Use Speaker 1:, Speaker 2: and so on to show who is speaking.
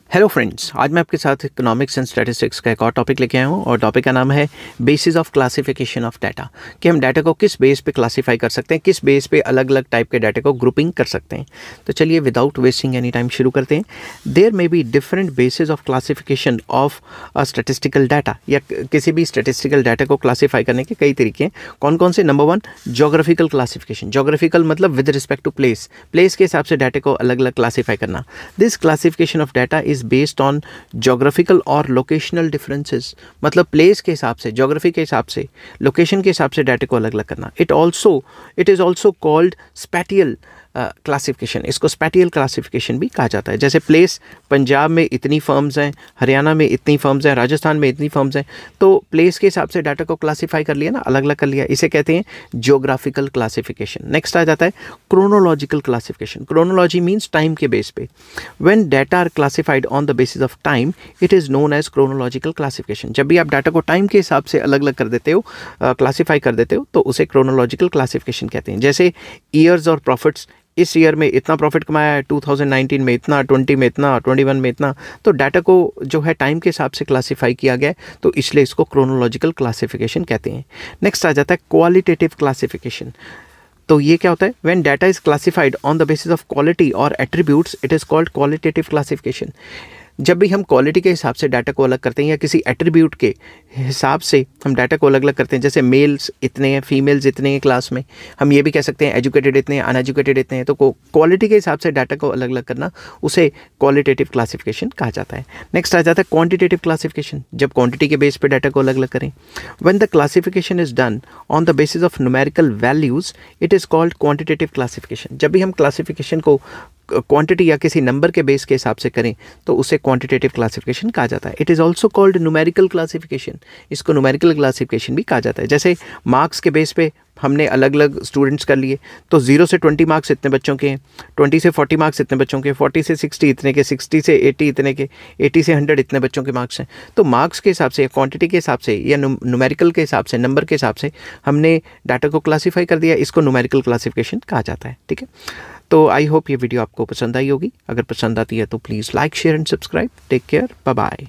Speaker 1: Hello friends, आज मैं आपके साथ इकोनॉमिक्स एंड स्टैटिस्टिक्स का एक और टॉपिक लेके आया हूँ और टॉपिक का नाम है basis of classification of data. कि हम डाटा को किस बेस पे क्लासीफाई कर सकते हैं, किस बेस पे अलग अलग टाइप के डाटा को ग्रुपिंग कर सकते हैं। तो चलिए विदाउट वेस्टिंग एनी टाइम शुरू करते हैं। There may be different basis of classification of a statistical data, या किसी भी स्टैटिस्टिकल डाटा को क्लासीफाई करने के कई तरीके हैं। कौन कौन से? Number one, geographical classification. Geographical मतलब विद रिस्पेक्ट टू प्लेस के हिसाब से डाटा को अलग अलग क्लासीफाई करना। This classification of data is based on geographical और लोकेशनल डिफरेंसेस, मतलब प्लेस के हिसाब से, जोग्राफी के हिसाब से, लोकेशन के हिसाब से डाटा को अलग अलग करना। It is also called spatial classification. इसको स्पैटियल क्लासिफिकेशन भी कहा जाता है। जैसे प्लेस, पंजाब में इतनी फर्म्स हैं, हरियाणा में इतनी फर्म्स हैं, राजस्थान में इतनी फर्म्स हैं, तो प्लेस के हिसाब से डाटा को क्लासीफाई कर लिया ना, अलग अलग कर लिया। इसे कहते हैं जियोग्राफिकल क्लासिफिकेशन। नेक्स्ट आ जाता है chronological classification. Chronology means time के बेस पे। When data are classified on the basis of time, it is known as chronological classification. जब भी आप डाटा को टाइम के हिसाब से अलग अलग कर देते हो, क्लासीफाई कर देते हो, तो उसे क्रोनोलॉजिकल क्लासिफिकेशन कहते हैं। जैसे ईयर्स और प्रॉफिट्स, इस ईयर में इतना प्रॉफिट कमाया है, 2019 में इतना, 20 में इतना, 21 में इतना। तो डाटा को जो है टाइम के हिसाब से क्लासीफाई किया गया है, तो इसलिए इसको क्रोनोलॉजिकल क्लासिफिकेशन कहते हैं। नेक्स्ट आ जाता है क्वालिटेटिव क्लासिफिकेशन। तो ये क्या होता है? When data is classified on the basis of quality और attributes, it is called qualitative classification. जब भी हम क्वालिटी के हिसाब से डाटा को अलग करते हैं या किसी एट्रीब्यूट के हिसाब से हम डाटा को अलग अलग करते हैं, जैसे मेल्स इतने हैं, फीमेल्स इतने हैं क्लास में, हम ये भी कह सकते हैं एजुकेटेड इतने हैं, अनएजुकेटेड इतने हैं, तो क्वालिटी के हिसाब से डाटा को अलग अलग करना, उसे क्वालिटेटिव क्लासिफिकेशन कहा जाता है। नेक्स्ट आ जाता है क्वांटिटेटिव क्लासिफिकेशन। जब क्वांटिटी के बेस पे डाटा को अलग अलग करें, when the classification is done on the basis of numerical values, it is called quantitative classification. जब भी हम क्लासिफिकेशन को क्वांटिटी या किसी नंबर के बेस के हिसाब से करें, तो उसे क्वांटिटेटिव क्लासिफिकेशन कहा जाता है। It is also called numerical classification. इसको न्यूमेरिकल क्लासिफिकेशन भी कहा जाता है। जैसे मार्क्स के बेस पे हमने अलग अलग स्टूडेंट्स कर लिए, तो 0 से 20 मार्क्स इतने बच्चों के हैं, 20 से 40 मार्क्स इतने बच्चों के, 40 से 60 इतने के, 60 से 80 इतने के, 80 से 100 इतने बच्चों के मार्क्स हैं। तो मार्क्स के हिसाब से, क्वांटिटी के हिसाब से, या न्यूमेरिकल के हिसाब से, नंबर के हिसाब से हमने डाटा को क्लासीफाई कर दिया। इसको न्यूमेरिकल क्लासिफिकेशन कहा जाता है। ठीक है, तो आई होप ये वीडियो आपको पसंद आई होगी। अगर पसंद आती है तो please like, share and subscribe. Take care, bye bye.